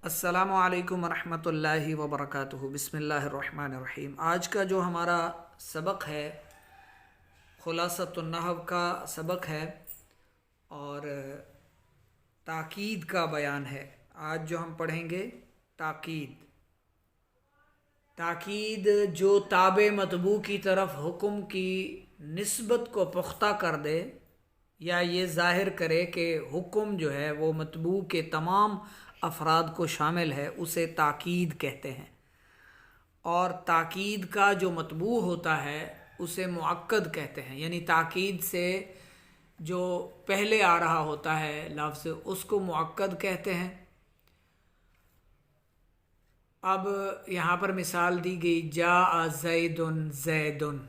अस्सलामु अलैकुम वरहमतुल्लाहि वबरकातुहु। बिस्मिल्लाहिर्रहमानिर्रहीम। आज का जो हमारा सबक है खुलासतुन नहव का सबक है और ताकीद का बयान है। आज जो हम पढ़ेंगे ताकीद। ताकीद जो ताबे मतबू की तरफ हुक्म की निस्बत को पुख्ता कर दे या ये ज़ाहिर करे कि हुक्म जो है वो मतबू के तमाम अफराद को शामिल है, उसे ताकीद कहते हैं। और ताकीद का जो मतबू होता है उसे मुअक्कद कहते हैं। यानी ताकीद से जो पहले आ रहा होता है लफ्ज़, उसको मुअक्कद कहते हैं। अब यहाँ पर मिसाल दी गई जा ज़ैदुन ज़ैदुन।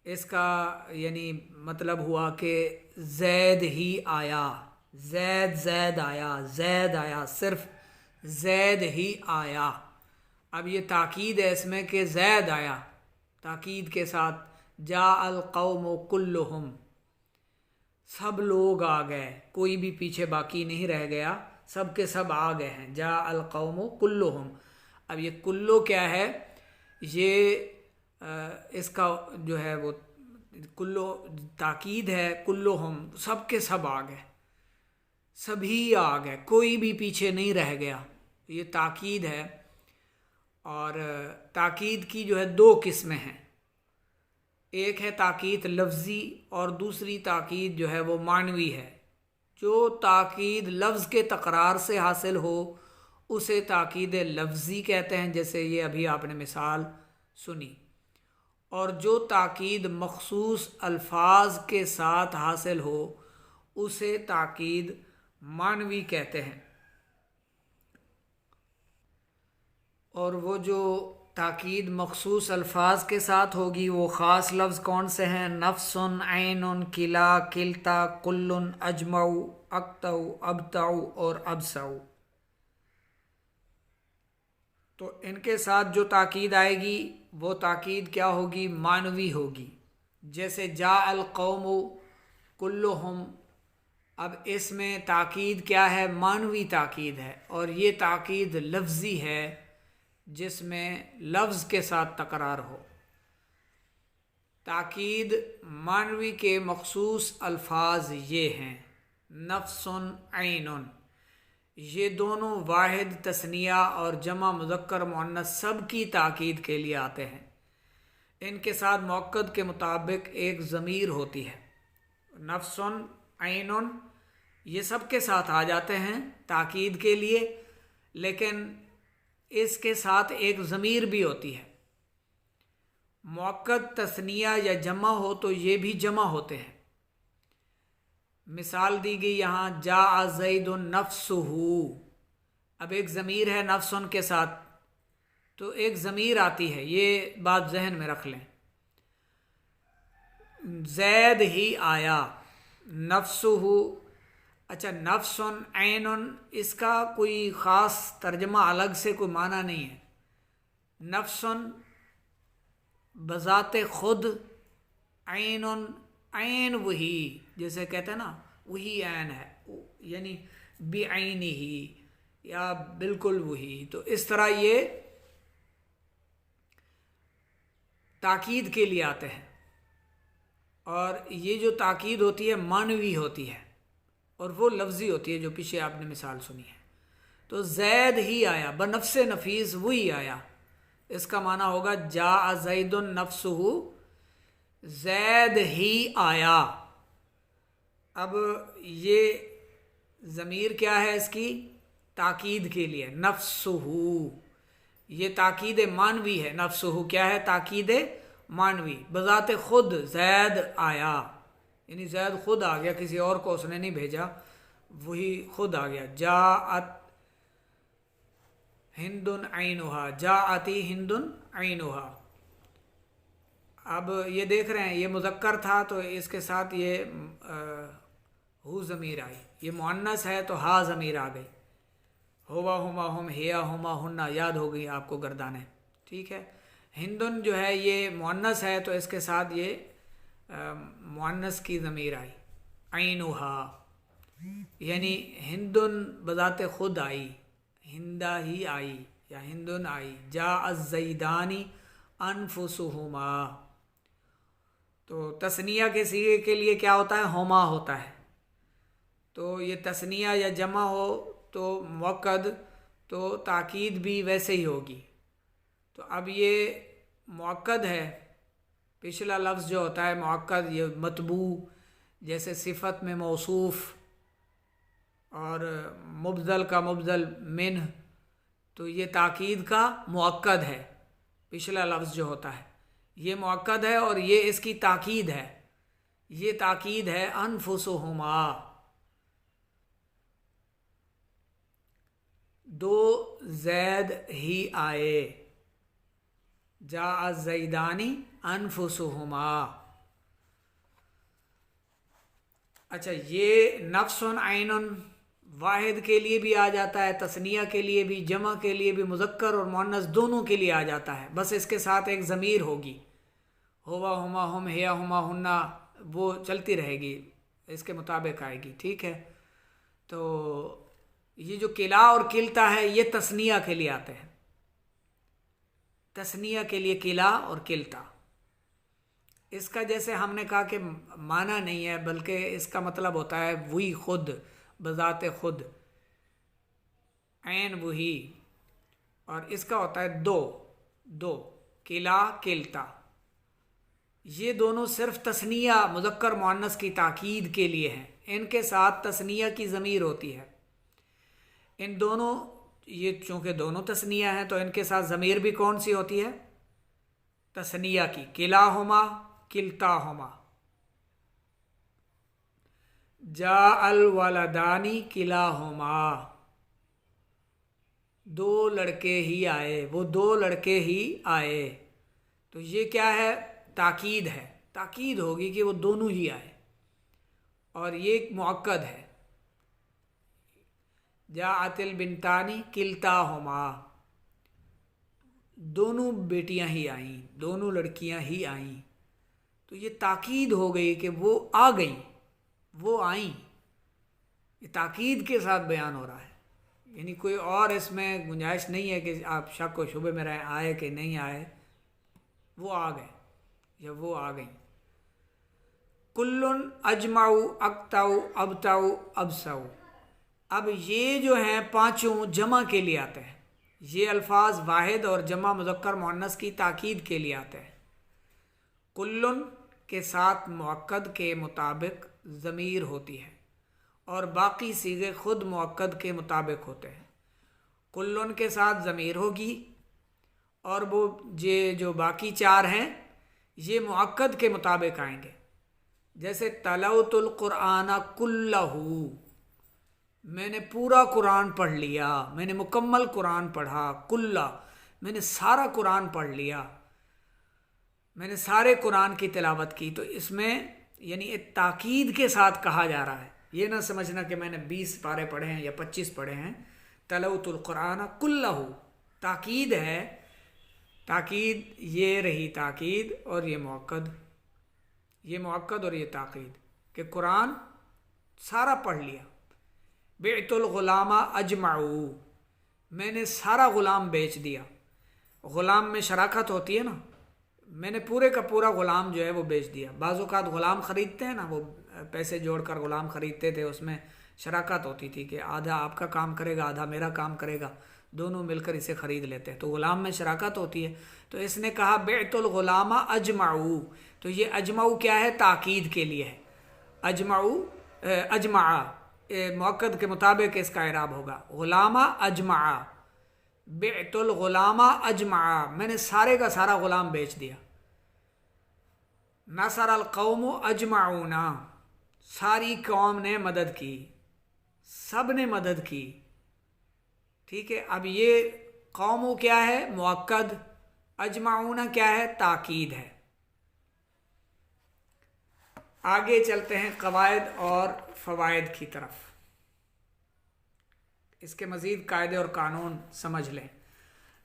इसका यानी मतलब हुआ कि ज़ैद ही आया, ज़ैद ज़ैद आया, ज़ैद आया, सिर्फ ज़ैद ही आया। अब ये ताकीद है इसमें कि ज़ैद आया, ताकीद के साथ जा अल कौम कुल्लुहुम, सब लोग आ गए, कोई भी पीछे बाकी नहीं रह गया, सब के सब आ गए हैं। जा अल कौम कुल्लुहुम। अब ये कुल्लो क्या है, ये इसका जो है वो कुल्लो ताकीद है। कुल्लुहुम सब के सब आ गए, सभी आ गए, कोई भी पीछे नहीं रह गया, ये ताकीद है। और ताकीद की जो है दो किस्में हैं, एक है ताकीद लफ्ज़ी और दूसरी ताकीद जो है वो मानवी है। जो ताकीद लफ्ज़ के तकरार से हासिल हो उसे ताकीद लफ्ज़ी कहते हैं, जैसे ये अभी आपने मिसाल सुनी। और जो ताकीद मखसूस अल्फाज के साथ हासिल हो उसे ताकीद मानवी कहते हैं। और वो जो ताकीद मखसूस अल्फाज के साथ होगी वो ख़ास लफ्ज़ कौन से हैं? नफ्सुन, ऐनुन, किला, किल्ता, कुल्लुन, अजमऊ, अक्तऊ, अबताऊ और अबसाऊ। तो इनके साथ जो ताकीद आएगी वो ताकीद क्या होगी? मानवी होगी। जैसे जा अल कौमु कुल्लुहुम, अब इसमें ताकीद क्या है? मानवी ताकीद है। और ये ताकीद लफ्ज़ी है जिसमें लफ्ज़ के साथ तकरार हो। ताकीद मानवी के मखसूस अल्फाज ये हैं नफ्सुन, ऐनुन। ये दोनों वाहिद तस्निया और जमा मुज़क्कर मुअन्नस सब की ताकीद के लिए आते हैं। इनके साथ मुअक्कद के मुताबिक एक ज़मीर होती है। नफ्सुन, ऐनुन ये सब के साथ आ जाते हैं ताकीद के लिए, लेकिन इसके साथ एक ज़मीर भी होती है। मुअक्कद तस्निया या जमा हो तो ये भी जमा होते हैं। मिसाल दी गई यहाँ जा ज़ैदुन नफ्सुहु। अब एक ज़मीर है नफ्सुन के साथ, तो एक ज़मीर आती है, ये बात जहन में रख लें। ज़ैद ही आया, नफ्सुहु। अच्छा, नफ्सुन, ऐनुन इसका कोई ख़ास तर्जमा अलग से कोई माना नहीं है। नफ्सुन बज़ाते खुद, ऐनुन ऐन वही, जैसे कहते हैं ना वही ऐन है, यानी बेऐनी ही या बिल्कुल वही। तो इस तरह ये ताकीद के लिए आते हैं। और ये जो ताकीद होती है मानवी होती है और वो लफ्ज़ी होती है जो पीछे आपने मिसाल सुनी है। तो ज़ैद ही आया, बनफ्से नफीस वही आया। इसका माना होगा जा ज़ैदुन नफ्सुहु, ज़ैद ही आया। अब ये ज़मीर क्या है इसकी? ताकीद के लिए नफ्सुहु, ये ताकीद मानवी है। नफ्सुहु क्या है? ताकीद मानवी। बज़ाते खुद ज़ैद आया, यानी ज़ैद खुद आ गया, किसी और को उसने नहीं भेजा, वही खुद आ गया। जाअत हिंदुन ऐनुहा, जाअती हिंदुन ऐनुहा। अब ये देख रहे हैं ये मुज़क्कर था तो इसके साथ ये हु ज़मीर आई। ये मुअन्नस है तो हा ज़मीर आ गई। हुवा, हुमा, हुम, हिया, हुमा, हुन्ना याद हो गई आपको गर्दाने, ठीक है। हिंदुन जो है ये मुअन्नस है तो इसके साथ ये मुअन्नस की ज़मीर आई, ऐनुहा। यानी हिंदुन बजाते खुद आई, हिंदा ही आई या हिंदुन आई। जा अज़्ज़ैदानी अनफुसुहुमा, तो तस्निया के सीगे के लिए क्या होता है? होमा होता है। तो ये तस्निया या जमा हो तो मुअक्कद, तो ताकीद भी वैसे ही होगी। तो अब ये मुअक्कद है, पिछला लफ्ज़ जो होता है मुअक्कद, ये मतबू जैसे सिफत में मौसूफ और मुबदल का मुबदल मिन, तो ये ताकीद का मुअक्कद है। पिछला लफ्ज़ जो होता है ये मुअक्कद है और ये इसकी ताकीद है। ये ताकीद है अनफुसुहुमा, दो जैद ही आए। जा ज़ैदानी अनफुसुहुमा। अच्छा, ये नफ्सुन आइनुन वाहिद के लिए भी आ जाता है, तस्निया के लिए भी, जमा के लिए भी, मुज़क्कर और मुअन्नस दोनों के लिए आ जाता है। बस इसके साथ एक ज़मीर होगी, हुवा हुमा हुम हिया हुमा हुन्ना, वो चलती रहेगी, इसके मुताबिक आएगी। ठीक है। तो ये जो किला और किलता है ये तस्निया के लिए आते हैं, तस्निया के लिए किला और किलता। इसका जैसे हमने कहा कि माना नहीं है, बल्कि इसका मतलब होता है वही खुद, बजाते खुद, ऐन वही। और इसका होता है दो, दो, किला किलता। ये दोनों सिर्फ तस्निया मुज़क्कर मुअन्नस की ताकीद के लिए हैं। इनके साथ तस्निया की ज़मीर होती है। इन दोनों, ये चूँकि दोनों तस्निया हैं तो इनके साथ ज़मीर भी कौन सी होती है? तस्निया की, किलाहुमा किल्ताहुमा। जा अल वलदानी किलाहुमा, दो लड़के ही आए, वो दो लड़के ही आए। तो ये क्या है? ताकीद है, ताकीद होगी कि वो दोनों ही आए, और ये एक मुअक्कद है। जा आतिल बिनतानी किल्ताहुमा, दोनों बेटियां ही आईं, दोनों लड़कियां ही आईं। तो ये ताकीद हो गई कि वो आ गई, वो आईं। ये ताकीद के साथ बयान हो रहा है, यानी कोई और इसमें गुंजाइश नहीं है कि आप शक व शुबे में रहे आए कि नहीं आए। वो आ गए या वो आ गई। कुल्लुन अजमाऊ अक्ताऊ अबताऊ अबसाऊ। अब ये जो हैं पांचों जमा के लिए आते हैं। ये अल्फाज वाहिद और जमा मुज़क्कर मुअन्नस की ताकीद के लिए आते हैं। कुल्लुन के साथ मुअक्कद के मुताबिक ज़मीर होती है और बाकी सीगे खुद मुअक्कद के मुताबिक होते हैं। कुल्लुन के साथ ज़मीर होगी और वो ये जो बाकी चार हैं ये मुअक्कद के मुताबिक आएंगे। जैसे तलौतुल कुराना कुल्लहू, मैंने पूरा कुरान पढ़ लिया, मैंने मुकम्मल कुरान पढ़ा। कुल्ला, मैंने सारा कुरान पढ़ लिया, मैंने सारे कुरान की तिलावत की। तो इसमें यानी एक ताकीद के साथ कहा जा रहा है। ये ना समझना कि मैंने 20 पारे पढ़े हैं या 25 पढ़े हैं। तलौतुल कुरान कुल्लहू, ताकीद है, ताकीद ये रही ताकीद, और ये मुअक्कद, ये मुअक्कद और ये ताकीद कि कुरान सारा पढ़ लिया। बिअतुल गुलामा अजमाऊ, मैंने सारा गुलाम बेच दिया। गुलाम में शराकत होती है ना, मैंने पूरे का पूरा गुलाम जो है वो बेच दिया। बाज़ औक़ात गुलाम ख़रीदते हैं ना, वो पैसे जोड़कर गुलाम ख़रीदते थे, उसमें शराकत होती थी कि आधा आपका काम करेगा आधा मेरा काम करेगा, दोनों मिलकर इसे ख़रीद लेते हैं। तो गुलाम में शराकत होती है। तो इसने कहा बिअतुल गुलामा अजमाऊ, तो ये अजमाऊ क्या है? ताकीद के लिए है। अजमाऊ अजमा मुअक्कद के मुताबिक इसका इराब होगा। गुलामा अजमा, बिअतुल गुलामा अजमा, मैंने सारे का सारा गुलाम बेच दिया। नसर अल कौम अजमाऊना, सारी कौम ने मदद की, सब ने मदद की। ठीक है। अब ये कौम क्या है? मुअक्कद। अजमाऊना क्या है? ताकीद है। आगे चलते हैं कवायद और फ़वाइद की तरफ। इसके मज़ीद कायदे और कानून समझ लें।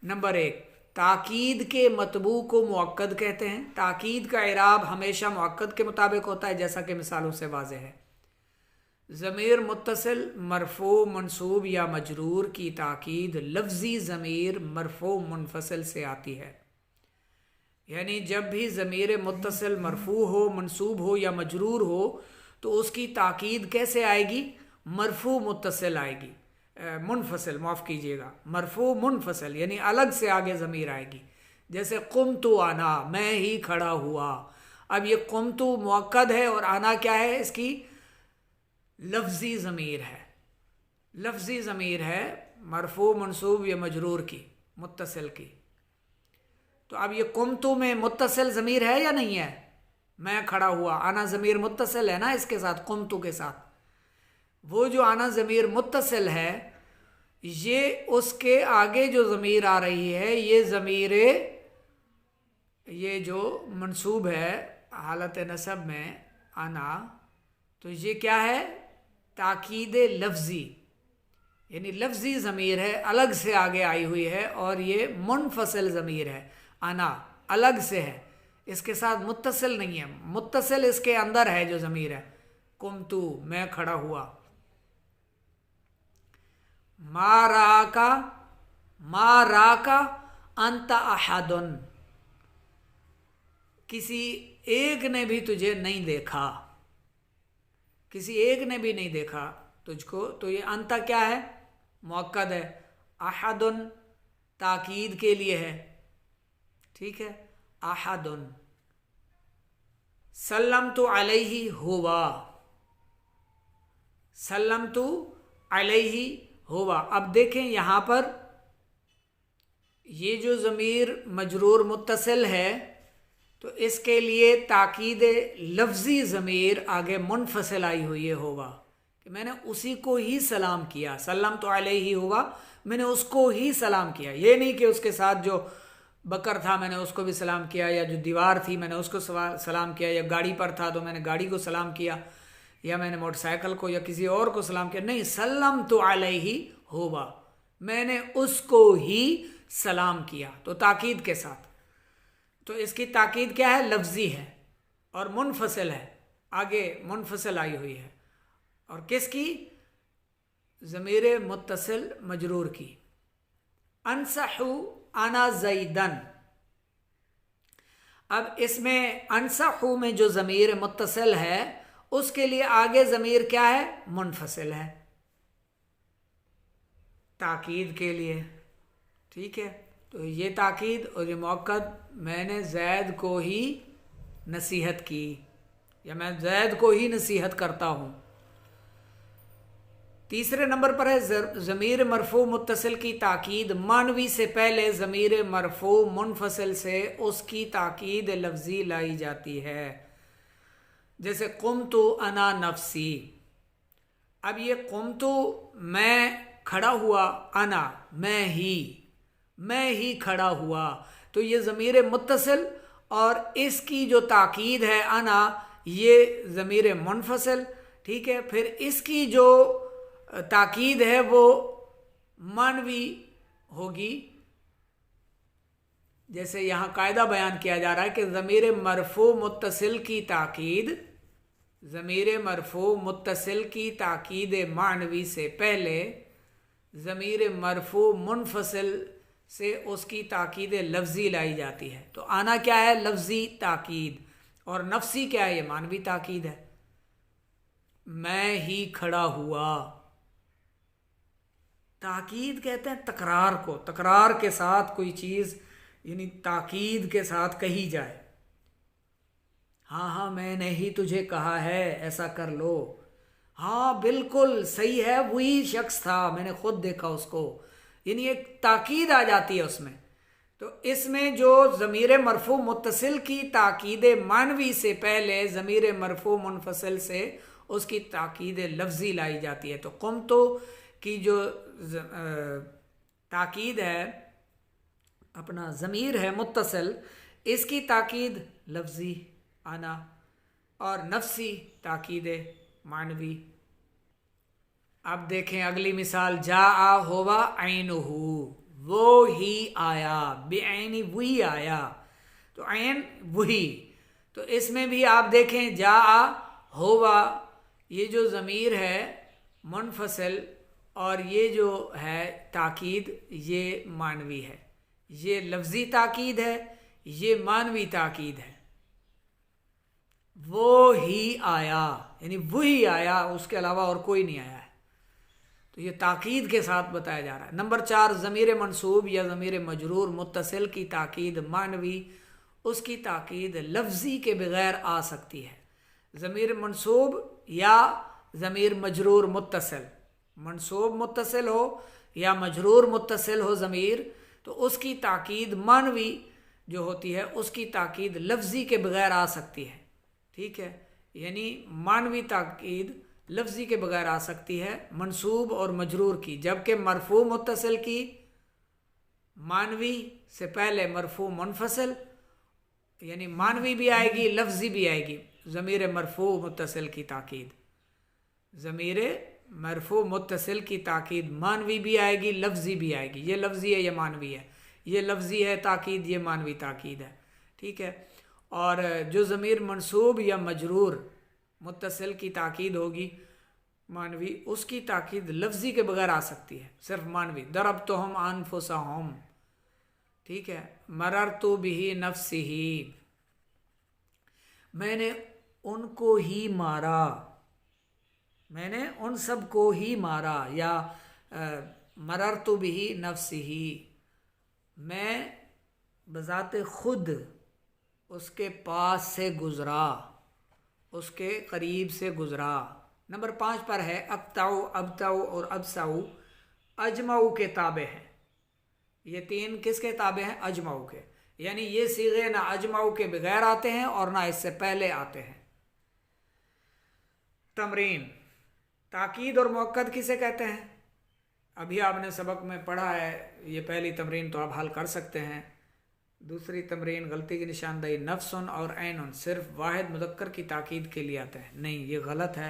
नंबर 1, ताकीद के मतबू को मुअक्कद कहते हैं। ताकीद का इराब हमेशा मुअक्कद के मुताबिक होता है, जैसा कि मिसालों से वाज़ेह है। ज़मीर मुत्तसिल मरफू मनसूब या मजरूर की ताकीद लफ्ज़ी ज़मीर मरफू मुनफसिल से आती है। यानी जब भी ज़मीर मुत्तसिल मरफू हो, मनसूब हो या मजरूर हो तो उसकी ताकीद कैसे आएगी? मरफू मुत्तसिल आएगी, मुनफसिल, माफ़ कीजिएगा, मरफू मुनफसिल, यानी अलग से आगे ज़मीर आएगी। जैसे कुमतु आना, मैं ही खड़ा हुआ। अब ये कुमतु मुअक्कद है और आना क्या है? इसकी लफ्ज़ी ज़मीर है, लफ्ज़ी ज़मीर है मरफू मनसूब या मजरूर की, मुत्तसिल की। तो अब ये कुमतु में मुत्तसिल ज़मीर है या नहीं है? मैं खड़ा हुआ, आना ज़मीर मुत्तसिल है ना इसके साथ, कुमतु के साथ। वो जो आना ज़मीर मुत्तसिल है, ये उसके आगे जो ज़मीर आ रही है, ये ज़मीर, ये जो मनसूब है हालत नसब में आना, तो ये क्या है? ताकीद लफ्ज़ी, यानी लफ्ज़ी ज़मीर है, अलग से आगे आई हुई है और ये मुनफसिल ज़मीर है। आना अलग से है, इसके साथ मुत्तसिल नहीं है, मुत्तसिल इसके अंदर है जो ज़मीर है। कुमतु, मैं खड़ा हुआ। माराका, माराका अंत अहदुन, किसी एक ने भी तुझे नहीं देखा, किसी एक ने भी नहीं देखा तुझको। तो ये अंत क्या है? मुअक्कद है। अहदुन ताकीद के लिए है, ठीक है, अहदुन। सल्लमतु अलैहि हुवा, सल्लमतु अलैहि हुवा। अब देखें यहाँ पर ये जो ज़मीर मजरूर मुत्तसिल है, तो इसके लिए ताकीद लफ्ज़ी ज़मीर आगे मुनफसिल आई हुई है होगा, कि मैंने उसी को ही सलाम किया। सल्लम तो अलैहि हुआ, मैंने उसको ही सलाम किया। ये नहीं कि उसके साथ जो बकर था मैंने उसको भी सलाम किया, या जो दीवार थी मैंने उसको सलाम किया, या गाड़ी पर था तो मैंने गाड़ी को सलाम किया, या मैंने मोटरसाइकिल को या किसी और को सलाम किया। नहीं, सल्लम तो अलैहि हुआ, मैंने उसको ही सलाम किया, तो ताकीद के साथ। तो इसकी ताकीद क्या है? लफ्ज़ी है और मुनफसिल है, आगे मुनफसिल आई हुई है। और किसकी? ज़मीर मुत्तसिल मजरूर की। अनसहु अना ज़ैदन। अब इसमें अनसहु में जो ज़मीर मुत्तसिल है उसके लिए आगे ज़मीर क्या है? मुनफसिल है, ताकीद के लिए, ठीक है। तो ये ताकीद और ये मौक़द, मैंने ज़ैद को ही नसीहत की, या मैं ज़ैद को ही नसीहत करता हूँ। तीसरे नंबर पर है ज़मीर मरफू मुत्तसिल की ताकीद मानवी से पहले ज़मीर मरफू मुनफसिल से उसकी ताकीद लफ्ज़ी लाई जाती है। जैसे कुमतु अना नफ्सी। अब ये कुमतु मैं खड़ा हुआ, अना मैं ही खड़ा हुआ, तो ये ज़मीर मुत्तसिल और इसकी जो ताकीद है अना, ये ज़मीर मुनफसिल, ठीक है। फिर इसकी जो ताकीद है वो मानवी होगी। जैसे यहाँ कायदा बयान किया जा रहा है कि ज़मीर मरफू मुत्तसिल की ताकीद, ज़मीर मरफू मुत्तसिल की ताकीद मानवी से पहले ज़मीर मरफू मुनफसिल से उसकी ताकीद लफ्ज़ी लाई जाती है। तो आना क्या है? लफ्ज़ी ताकीद, और नफ्सी क्या है? ये मानवी ताकीद है। मैं ही खड़ा हुआ। ताकीद कहते हैं तकरार को, तकरार के साथ कोई चीज़ यानी ताकीद के साथ कही जाए। हाँ हाँ मैंने ही तुझे कहा है ऐसा कर लो, हाँ बिल्कुल सही है, वही शख्स था, मैंने खुद देखा उसको, यानी एक ताकीद आ जाती है उसमें। तो इसमें जो ज़मीर मरफू मुत्तसिल की ताकीद मानवी से पहले ज़मीर मरफू मुनफसिल से उसकी ताकीद लफ्ज़ी लाई जाती है। तो कुमतु की जो ताकीद है, अपना ज़मीर है मुत्तसिल, इसकी ताकीद लफ्ज़ी आना, और नफ्सी ताकीद मानवी। अब देखें अगली मिसाल, जा आ होवा ऐनुहु, वो ही आया, बेऐनी वही आया, तो ऐन वही। तो इसमें भी आप देखें जा आ होवा, ये जो ज़मीर है मुनफसिल और ये जो है ताकीद, ये मानवी है। ये लफ्ज़ी ताकीद है, ये मानवी ताकीद है। वो ही आया, यानी वही आया, उसके अलावा और कोई नहीं आया है। तो ये ताकीद के साथ बताया जा रहा है। नंबर 4, ज़मीर मंसूब या ज़मीर मजरूर मुत्तसिल की ताकीद मानवी, उसकी ताकीद लफ्ज़ी के बगैर आ सकती है। ज़मीर मंसूब या ज़मीर मजरूर मुत्तसिल, मंसूब मुत्तसिल हो या मजरूर मुत्तसिल हो ज़मीर, तो उसकी ताकीद मानवी जो होती है उसकी ताकीद लफ्ज़ी के बगैर आ सकती है। ठीक है, यानी मानवी ताकीद लफ्ज़ी के बगैर आ सकती है मंसूब और मजरूर की, जबकि मरफू मुत्तसिल की मानवी से पहले मरफू मुनफसिल, यानी मानवी भी आएगी लफ्ज़ी भी आएगी। ज़मीर मरफू मुत्तसिल की ताकीद, ज़मीर मरफू मुत्तसिल की ताकीद मानवी भी आएगी लफ्ज़ी भी आएगी। ये लफ्ज़ी है, ये मानवी है, ये लफ्ज़ी है ताकीद, ये मानवी ताकीद है। ठीक है, और जो ज़मीर मंसूब या मजरूर मुत्तसिल की ताकीद होगी मानवी, उसकी ताकीद लफ्ज़ी के बगैर आ सकती है, सिर्फ मानवी। दरबतुहुम अनफुसहुम, ठीक है, मररतु बिही नफ्सिही, मैंने उनको ही मारा, मैंने उन सब को ही मारा, या मररतु बिही नफ्सिही, मैं बज़ाते खुद उसके पास से गुज़रा, उसके करीब से गुज़रा। नंबर 5 पर है अक्ताऊ, अबताऊ और अबसाऊ अजमाऊ के ताबे हैं। ये 3 किसके ताबे हैं? अजमाऊ के, यानी ये सीगे ना अजमाऊ के बगैर आते हैं और ना इससे पहले आते हैं। तमरीन, ताकीद और मुअक्कद किसे कहते हैं? अभी आपने सबक में पढ़ा है, ये पहली तमरीन तो आप हल कर सकते हैं। दूसरी तमरीन, गलती की निशानदेही नफ्सुन और ऐनुन सिर्फ वाहिद मुज़क्कर की ताकीद के लिए आते हैं। नहीं, ये गलत है,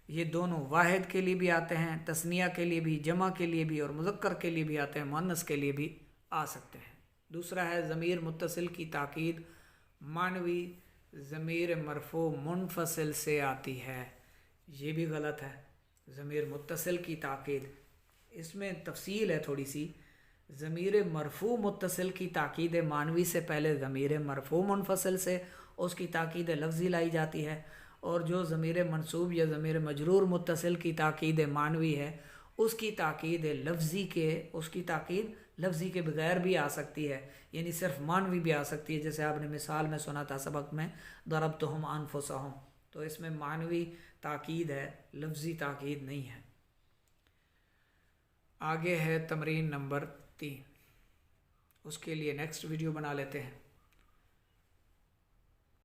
ये दोनों वाहिद के लिए भी आते हैं, तस्निया के लिए भी, जमा के लिए भी और मुज़क्कर के लिए भी आते हैं, मुअन्नस के लिए भी आ सकते हैं। दूसरा है ज़मीर मुत्तसिल की ताकीद मानवी ज़मीर मरफू मुनफसिल से आती है, ये भी गलत है। ज़मीर मुत्तसिल की ताकीद, इसमें तफसील है थोड़ी सी। ज़मीर मरफू मुत्तसिल की ताकीद मानवी से पहले ज़मीर मरफू मुनफसिल से उसकी ताकीद लफ्ज़ी लाई जाती है, और जो ज़मीर मंसूब या ज़मीर मजरूर मुत्तसिल की ताकीद मानवी है उसकी ताकीद लफ्ज़ी के बगैर भी आ सकती है, यानी सिर्फ मानवी भी आ सकती है। जैसे आपने मिसाल में सुना था सबक में, दरबतुहुम अनफुसहुम, तो इसमें मानवी ताकीद है, लफ्ज़ी ताकीद नहीं है। आगे है तमरीन नंबर 3, उसके लिए नेक्स्ट वीडियो बना लेते हैं।